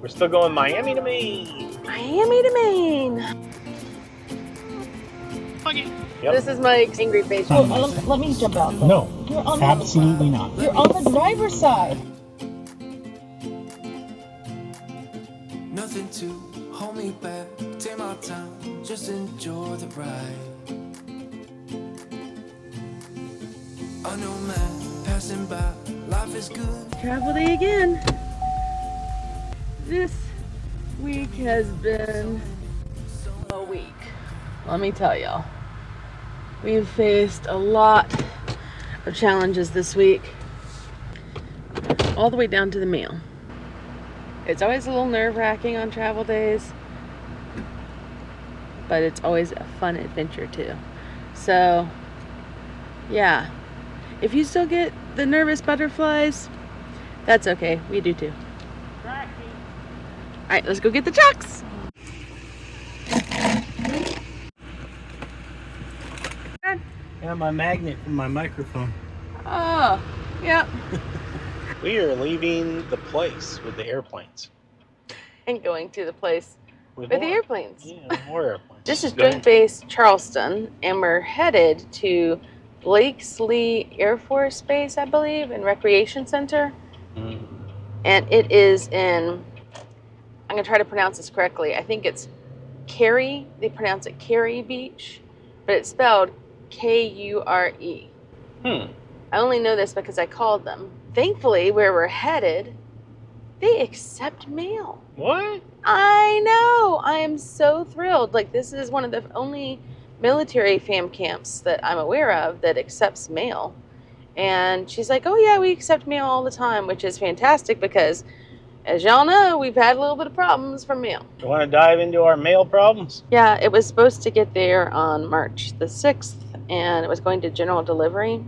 We're still going Miami to Maine. Miami to Maine. Okay. Yep. This is Mike's angry face. Oh, let me jump out. No, You're on absolutely not. You're on the driver's side. Nothing to hold me back. Take my time, just enjoy the ride. I know, man, passing by, life is good. Travel day again. This week has been a week. Let me tell y'all. We've faced a lot of challenges this week. All the way down to the meal. It's always a little nerve-wracking on travel days, but it's always a fun adventure too. So, yeah. If you still get the nervous butterflies, that's okay. We do too. Alright, let's go get the trucks. Yeah, my magnet for my microphone. Oh, yeah. We are leaving the place with the airplanes. And going to the place with more. the airplanes. Yeah, more airplanes. This is Go ahead. Joint Base Charleston, and we're headed to Blakesley Air Force Base, I believe, and Recreation Center. Mm. And it is in, I'm going to try to pronounce this correctly. I think it's Cary. They pronounce it Cary Beach, but it's spelled K-U-R-E. I only know this because I called them. Thankfully, where we're headed, they accept mail. What? I know. I am so thrilled. Like, this is one of the only military fam camps that I'm aware of that accepts mail. And she's like, oh yeah, we accept mail all the time, which is fantastic because, as y'all know, we've had a little bit of problems from mail. You want to dive into our mail problems? Yeah, it was supposed to get there on March the 6th, and it was going to general delivery.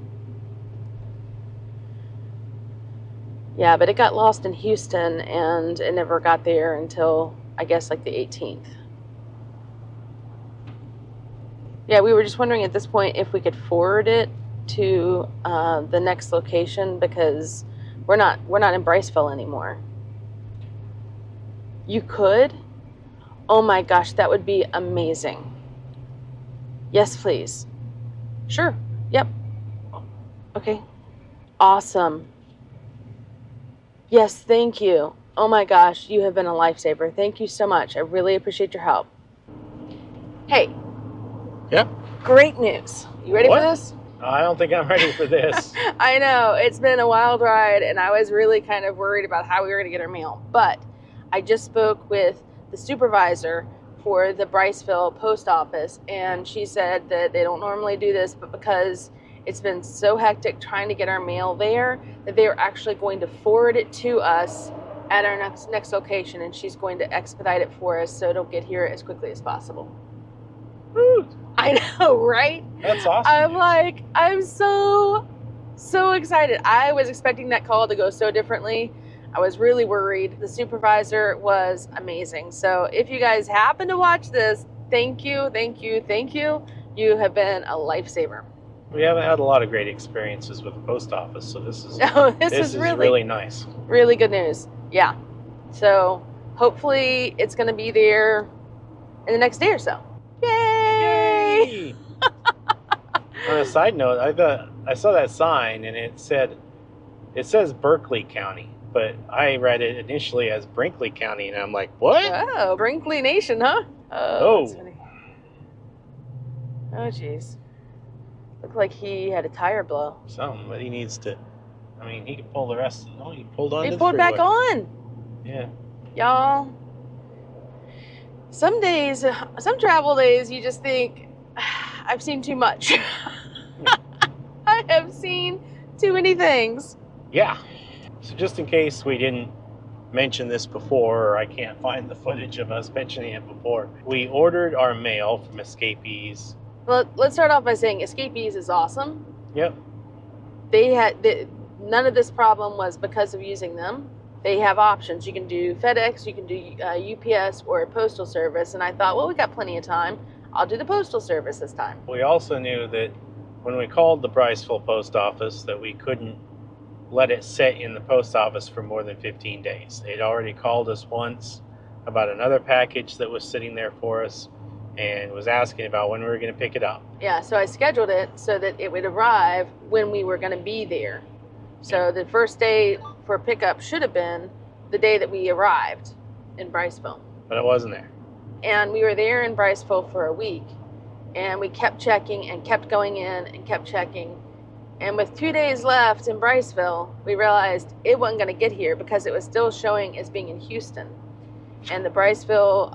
Yeah, but it got lost in Houston, and it never got there until, I guess, like the 18th. Yeah, we were just wondering at this point if we could forward it to the next location because we're not in Briceville anymore. You could? Oh my gosh, that would be amazing. Yes, please. Sure. Yep. Okay. Awesome. Yes, thank you. Oh my gosh, you have been a lifesaver. Thank you so much. I really appreciate your help. Hey. Yep. Great news. You ready for this? I don't think I'm ready for this. I know. It's been a wild ride, and I was really kind of worried about how we were going to get our mail. But I just spoke with the supervisor for the Briceville post office, and she said that they don't normally do this, but because it's been so hectic trying to get our mail there, that they are actually going to forward it to us at our next location, and she's going to expedite it for us so it'll get here as quickly as possible. Woo. I know, right? That's awesome. I'm so excited. I was expecting that call to go so differently. I was really worried. The supervisor was amazing. So if you guys happen to watch this, thank you, thank you, thank you. You have been a lifesaver. We haven't had a lot of great experiences with the post office, so this is this is really nice. Really good news. Yeah. So hopefully it's going to be there in the next day or so. Yay! On a side note, I saw that sign and it says Berkeley County, but I read it initially as Brinkley County, and I'm like, what? Oh, Brinkley Nation, huh? Oh. That's funny. Oh, jeez. Looked like he had a tire blow. Something, but he needs to. I mean, he can pull the rest. No, he pulled on. He to the pulled back freeway. on. Yeah. Y'all. Some days, some travel days, you just think, I've seen too much. I have seen too many things. Yeah. So just in case we didn't mention this before, or I can't find the footage of us mentioning it before, we ordered our mail from Escapees. Well, let's start off by saying Escapees is awesome. Yep. None of this problem was because of using them. They have options. You can do FedEx, you can do UPS, or a postal service. And I thought, well, we got plenty of time. I'll do the postal service this time. We also knew that when we called the Briceville post office that we couldn't let it sit in the post office for more than 15 days. They'd already called us once about another package that was sitting there for us and was asking about when we were going to pick it up. Yeah, so I scheduled it so that it would arrive when we were going to be there. So the first day for pickup should have been the day that we arrived in Briceville. But it wasn't there. And we were there in Briceville for a week. And we kept checking and kept going in and kept checking. And with 2 days left in Briceville, we realized it wasn't going to get here because it was still showing as being in Houston. And the Briceville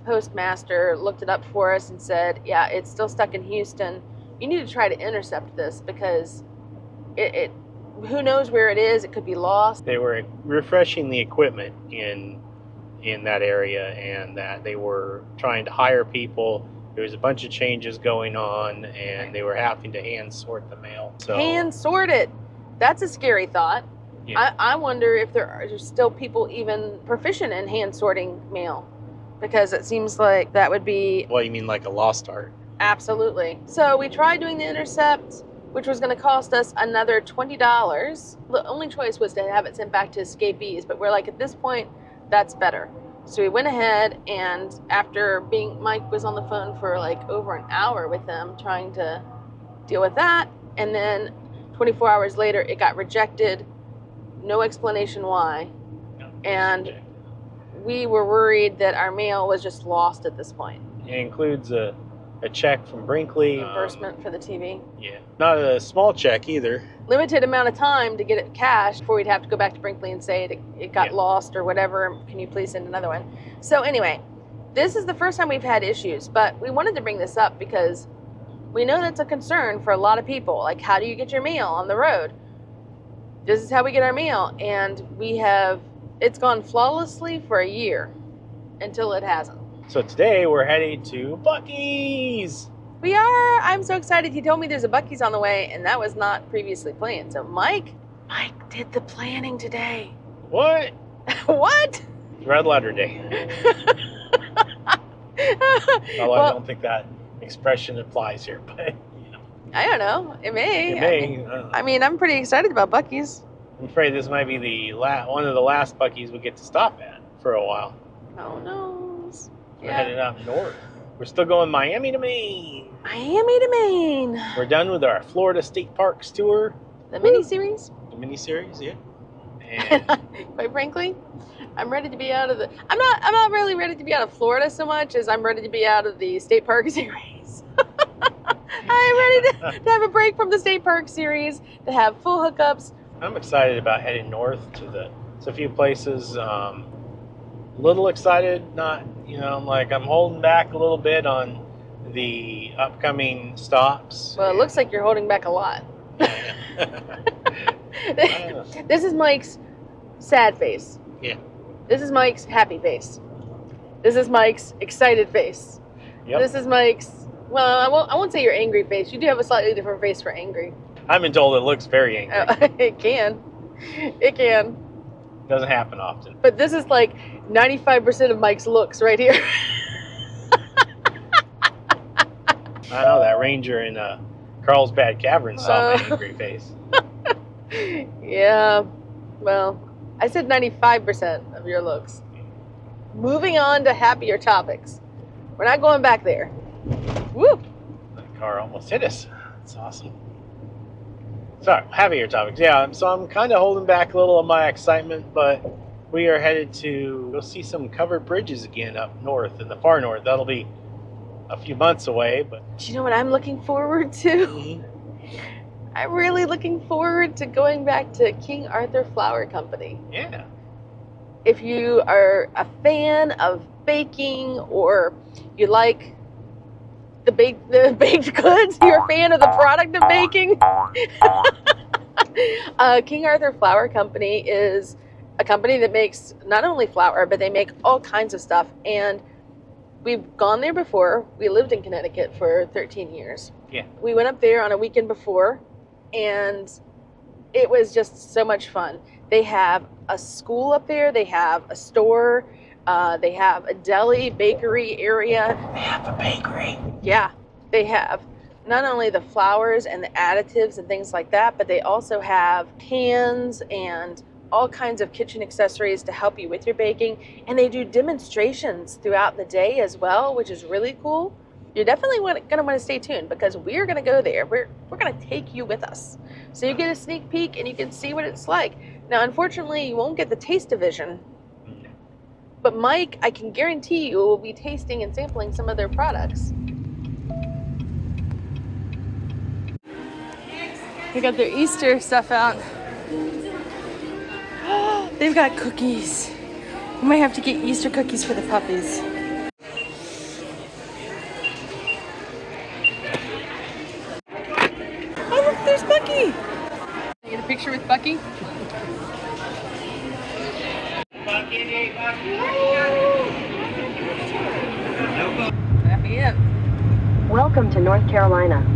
postmaster looked it up for us and said, yeah, it's still stuck in Houston. You need to try to intercept this because it who knows where it is. It could be lost. They were refreshing the equipment in that area, and that they were trying to hire people. There was a bunch of changes going on, and they were having to hand sort the mail. So Hand sort it. That's a scary thought. yeah. I wonder if there are still people even proficient in hand sorting mail, because it seems like that would be Well, you mean like a lost art? absolutely. So we tried doing the intercept, which was going to cost us another $20. The only choice was to have it sent back to escapees, but we're like, at this point, that's better. So we went ahead, and after Mike was on the phone for like over an hour with them trying to deal with that, and then 24 hours later, it got rejected. No explanation why. No. And we were worried that our mail was just lost at this point. It includes a check from Brinkley. Reimbursement for the TV. Yeah. Not a small check either. Limited amount of time to get it cashed before we'd have to go back to Brinkley and say it got Yeah. lost or whatever. Can you please send another one? So anyway, this is the first time we've had issues, but we wanted to bring this up because we know that's a concern for a lot of people. Like, how do you get your mail on the road? This is how we get our mail, and it's gone flawlessly for a year until it hasn't. So today we're heading to Buc-ee's. We are. I'm so excited. He told me there's a Buc-ee's on the way, and that was not previously planned. So Mike did the planning today. What? What? Red letter day. Although I don't think that expression applies here, but you know. I don't know. It may. It may. I mean, I'm pretty excited about Buc-ee's. I'm afraid this might be the one of the last Buc-ee's we get to stop at for a while. Oh no. We're headed up north. We're still going Miami to Maine. Miami to Maine. We're done with our Florida State Parks tour. The mini-series. The miniseries, yeah. And Quite frankly, I'm ready to be out of I'm not really ready to be out of Florida so much as I'm ready to be out of the state park series. I'm ready to have a break from the state park series, to have full hookups. I'm excited about heading north to a few places. Little excited, not, I'm holding back a little bit on the upcoming stops. Well, it looks like you're holding back a lot. This is Mike's sad face. Yeah. This is Mike's happy face. This is Mike's excited face. Yep. This is Mike's, well, I won't say your angry face. You do have a slightly different face for angry. I've been told it looks very angry. It can. It can. Doesn't happen often. But this is like 95% of Mike's looks right here. I know that ranger in Carlsbad Cavern saw my angry face. Yeah. Well, I said 95% of your looks. Moving on to happier topics. We're not going back there. Woo! That car almost hit us. That's awesome. Sorry, heavier topics. Yeah, so I'm kind of holding back a little of my excitement, but we are headed to go see some covered bridges again up north, in the far north. That'll be a few months away, but... Do you know what I'm looking forward to? I'm really looking forward to going back to King Arthur Flower Company. Yeah. If you are a fan of baking, or you like the baked goods, you're a fan of the product of baking, King Arthur Flower Company is a company that makes not only flour, but they make all kinds of stuff. And we've gone there before. We lived in Connecticut for 13 years. Yeah. We went up there on a weekend before, and it was just so much fun. They have a school up there. They have a store. They have a deli, bakery area. They have a bakery. Yeah, they have. not only the flowers and the additives and things like that, but they also have pans and all kinds of kitchen accessories to help you with your baking. And they do demonstrations throughout the day as well, which is really cool. You're definitely going to want to stay tuned because we're going to go there. We're going to take you with us. So you get a sneak peek and you can see what it's like. Now, unfortunately, you won't get the taste division. But Mike, I can guarantee you will be tasting and sampling some of their products. They got their Easter stuff out. They've got cookies. We might have to get Easter cookies for the puppies. Oh, look, there's Bucky. Can I get a picture with Bucky? Happy it. Welcome to North Carolina.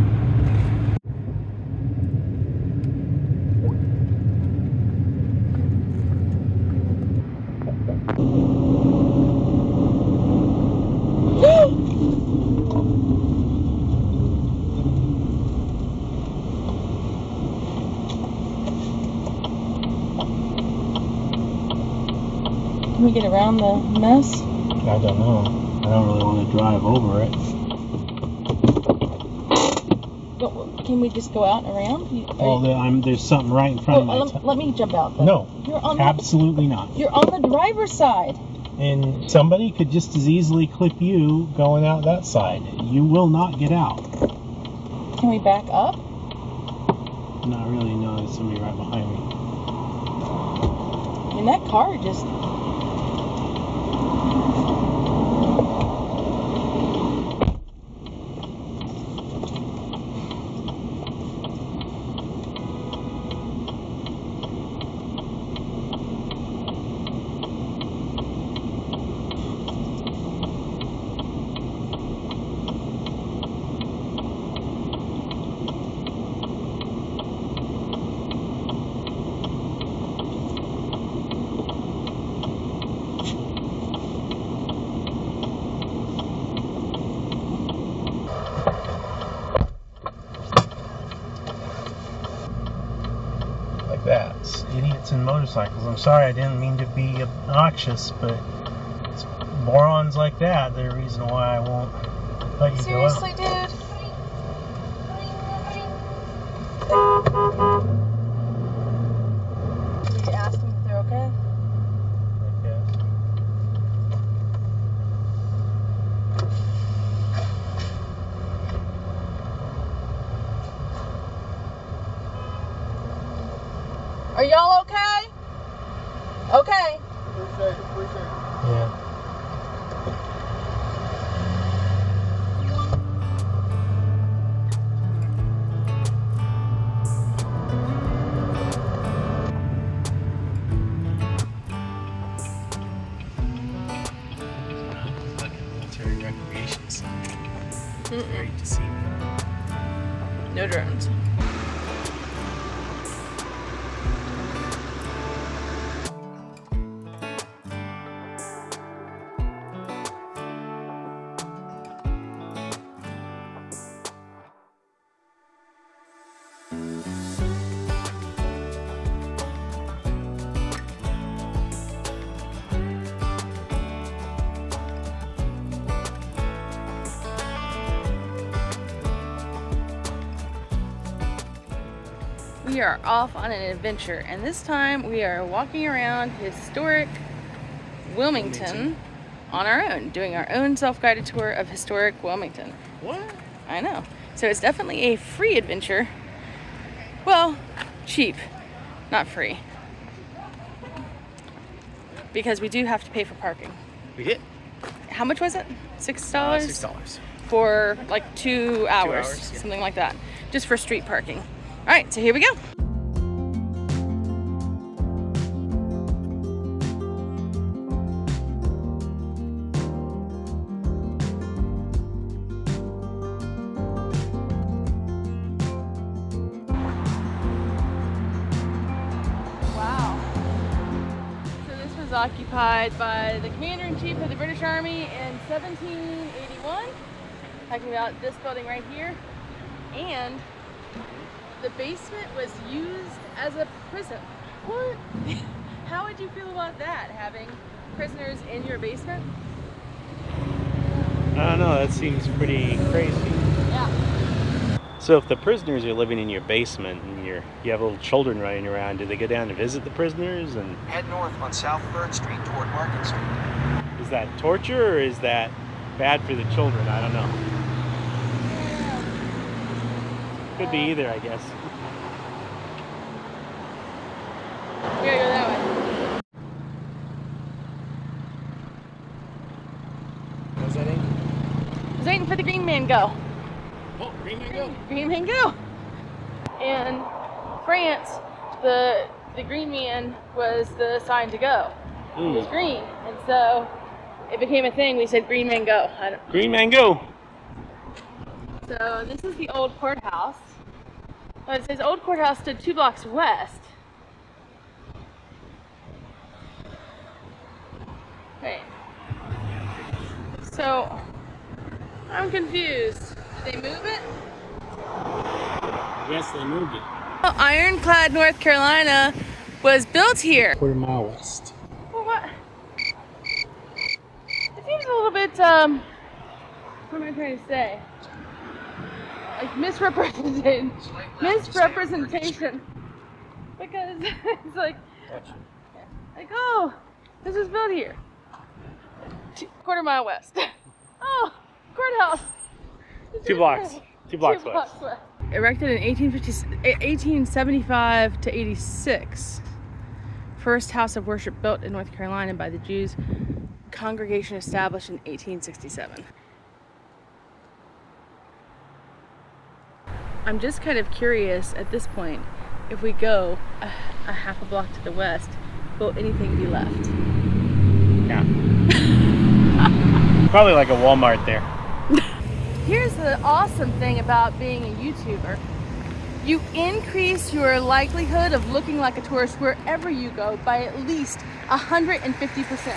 Can we get around the mess? I don't know. I don't really want to drive over it. Can we just go out and around? Well, there's something right in front of my let me jump out then. No, You're on absolutely not. You're on the driver's side. And somebody could just as easily clip you going out that side. You will not get out. Can we back up? Not really, no, there's somebody right behind me. I mean, that car just... That. It's idiots and motorcycles. I'm sorry, I didn't mean to be obnoxious, but it's morons like that. They're the reason why I won't let you Seriously, go out. dude? Did you ask them if they're okay? Are y'all okay? Okay. Appreciate it. Yeah. Military recreation center. Very deceiving. No drones. We are off on an adventure, and this time we are walking around historic Wilmington on our own, doing our own self-guided tour of historic Wilmington. What? I know. So it's definitely a free adventure. Well, cheap, not free. Because we do have to pay for parking. We did. How much was it? $6? $6. For like 2 hours, yeah. something like that. Just for street parking. All right, so here we go. Wow. So this was occupied by the Commander-in-Chief of the British Army in 1781. Talking about this building right here. And the basement was used as a prison. What? How would you feel about that, having prisoners in your basement? I don't know, that seems pretty crazy. Yeah. So if the prisoners are living in your basement and you have little children running around, do they go down to visit the prisoners? And Head north on South 3rd Street toward Market Street. is that torture or is that bad for the children? I don't know. Could be either, I guess. We gotta go that way. What's that aim? I was waiting for the green man go. Oh, green man go. Green man go. In France, the green man was the sign to go. It was green, and so it became a thing. We said green man go. Green man go. So this is the old courthouse. Oh, it says old courthouse stood 2 blocks west. Wait. So I'm confused. Did they move it? Yes, they moved it. Well, Ironclad, North Carolina was built here. Quarter mile west. Well, what? It seems a little bit, what am I trying to say? Like misrepresentation. Because it's like, oh, this was built here. Quarter mile west. Oh, courthouse. 2 blocks. 2 blocks west. Erected in 1875 to 86. First house of worship built in North Carolina by the Jews. Congregation established in 1867. I'm just kind of curious at this point, if we go a half a block to the west, will anything be left? Yeah. Probably like a Walmart there. Here's the awesome thing about being a YouTuber. You increase your likelihood of looking like a tourist wherever you go by at least 150%.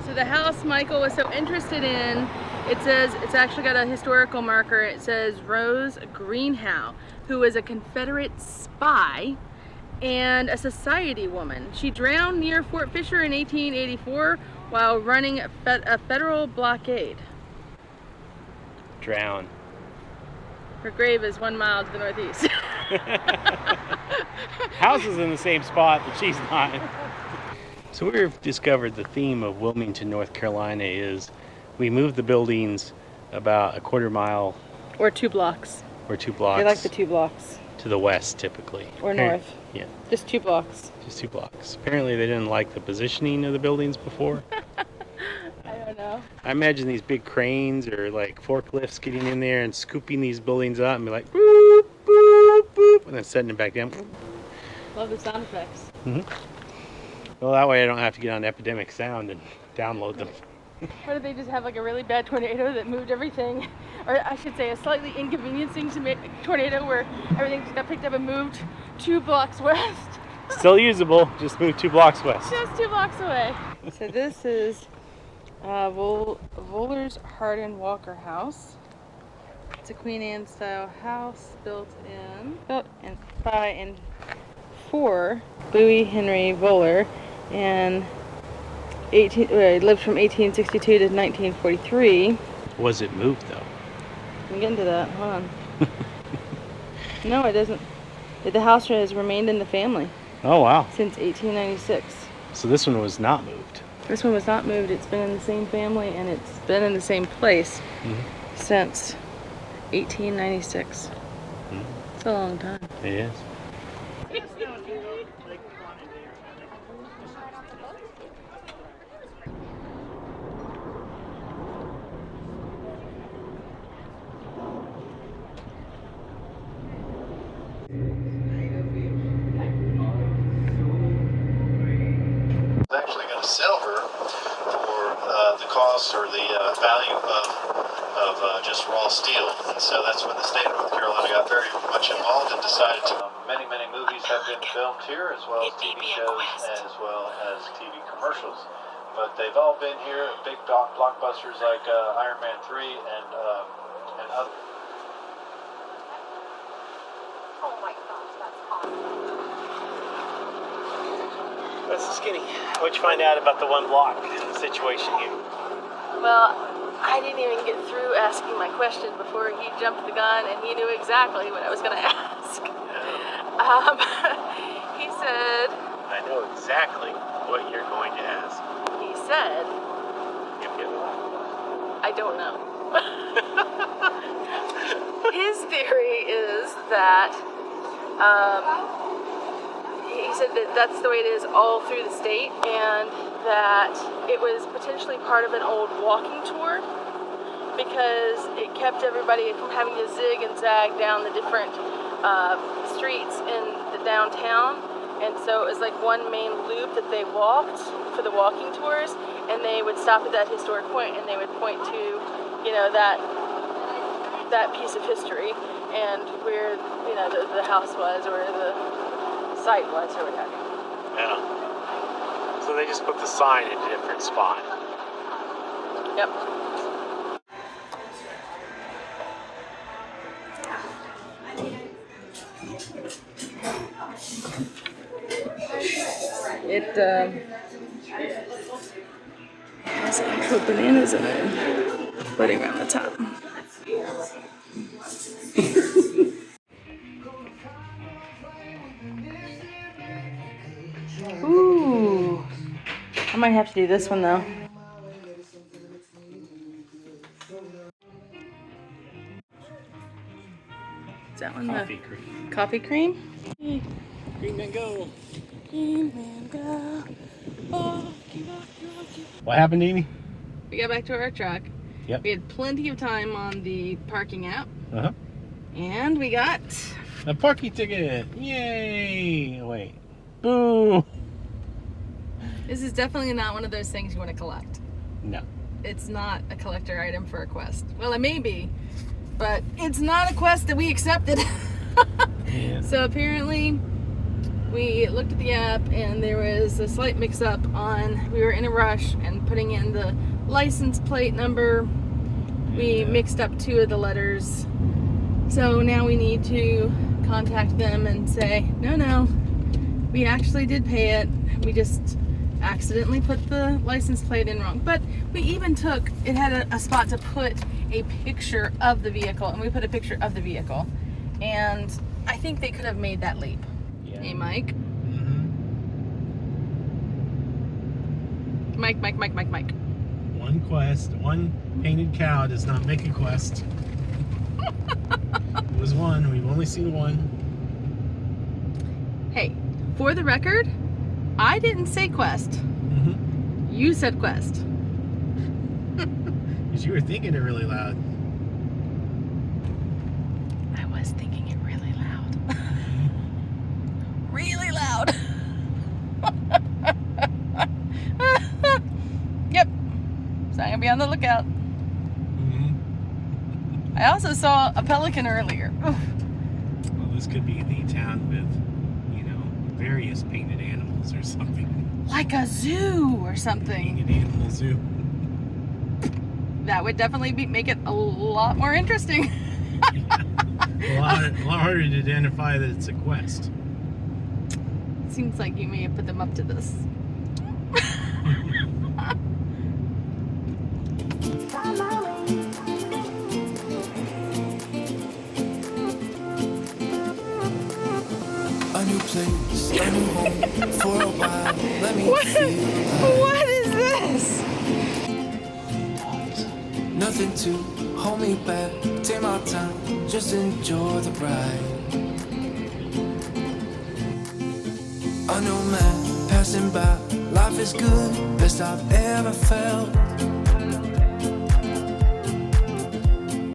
So the house Michael was so interested in, it says, it's actually got a historical marker. It says Rose Greenhow, who was a Confederate spy and a society woman. She drowned near Fort Fisher in 1884 while running a federal blockade. Drown. Her grave is 1 mile to the northeast. House is in the same spot, but she's not. So we've discovered the theme of Wilmington, North Carolina is we move the buildings about a quarter mile Or 2 blocks. or 2 blocks. They like the 2 blocks. To the west, typically. Or north. Yeah, Just 2 blocks. just 2 blocks. Apparently they didn't like the positioning of the buildings before. I don't know. I imagine these big cranes or like forklifts getting in there and scooping these buildings up and be like, boop, boop, boop, and then setting it back down. Love the sound effects. Well, that way I don't have to get on Epidemic Sound and download them. What did they just have, like a really bad tornado that moved everything? Or I should say a slightly inconveniencing tornado where everything just got picked up and moved 2 blocks west. Still usable, just move 2 blocks west. Just 2 blocks away. So this is Voller's Hardin Walker House. It's a Queen Anne style house built by and for Louis Henry Voller, and lived from 1862 to 1943. Was it moved though? I'm getting to that. Hold on. No, it doesn't. The house has remained in the family Oh wow. since 1896. So this one was not moved. This one was not moved. It's been in the same family and it's been in the same place since 1896. It's a long time. It is. Actually going to sell her for the cost or the value of just raw steel, and so that's when the state of North Carolina got very much involved and decided to. Many movies have been filmed here, as well as TV shows, as well as TV commercials. but they've all been here. Big blockbusters like Iron Man 3 and other. Oh my gosh, that's awesome. That's the skinny. What'd you find out about the one block situation here? Well, I didn't even get through asking my question before he jumped the gun, and he knew exactly what I was going to ask. He said... I know exactly what you're going to ask. He said... I don't know. His theory is that... he said that that's the way it is all through the state, and that it was potentially part of an old walking tour because it kept everybody from having to zig and zag down the different streets in the downtown. And so it was like one main loop that they walked for the walking tours, and they would stop at that historic point and they would point to, you know, that piece of history and where, you know, the house was or the site was or what have you. Yeah. So they just put the sign in a different spot. Yep. It has to put bananas in it, putting around the top. Ooh, I might have to do this one though. Is that one Coffee the cream. coffee cream? Green man go. Green man go. Oh, What happened, Amy? we got back to our truck. Yep. We had plenty of time on the parking app, Uh-huh. and we got A parking ticket. Yay! Wait. Boo! this is definitely not one of those things you want to collect. No. It's not a collector item for a quest. Well, it may be, but it's not a quest that we accepted. Yeah. So apparently we looked at the app and there was a slight mix-up on, we were in a rush and putting in the license plate number, we mixed up two of the letters. So now we need to contact them and say, no, we actually did pay it. We just accidentally put the license plate in wrong. But we even took, it had a spot to put a picture of the vehicle, and we put a picture of the vehicle. And I think they could have made that leap. Yeah. Hey, Mike. Mm-hmm. Mike. One quest, one painted cow does not make a quest. It was one. We've only seen one. Hey, for the record, I didn't say quest. Mm-hmm. You said quest. Because you were thinking it really loud. I was thinking it really loud. Really loud. Yep. So I'm going to be on the lookout. Mm-hmm. I also saw a pelican earlier. Oof. Well, this could be the town with, you know, various painted animals or something. Like a zoo or something. Painted animal zoo. That would definitely make it a lot more interesting. A lot harder to identify that it's a quest. Seems like you may have put them up to this. A new place, a new home for a while. Let me feel What is this? nothing to hold me back. Take my time, just enjoy the ride. A new man passing by. Life is good, best I've ever felt.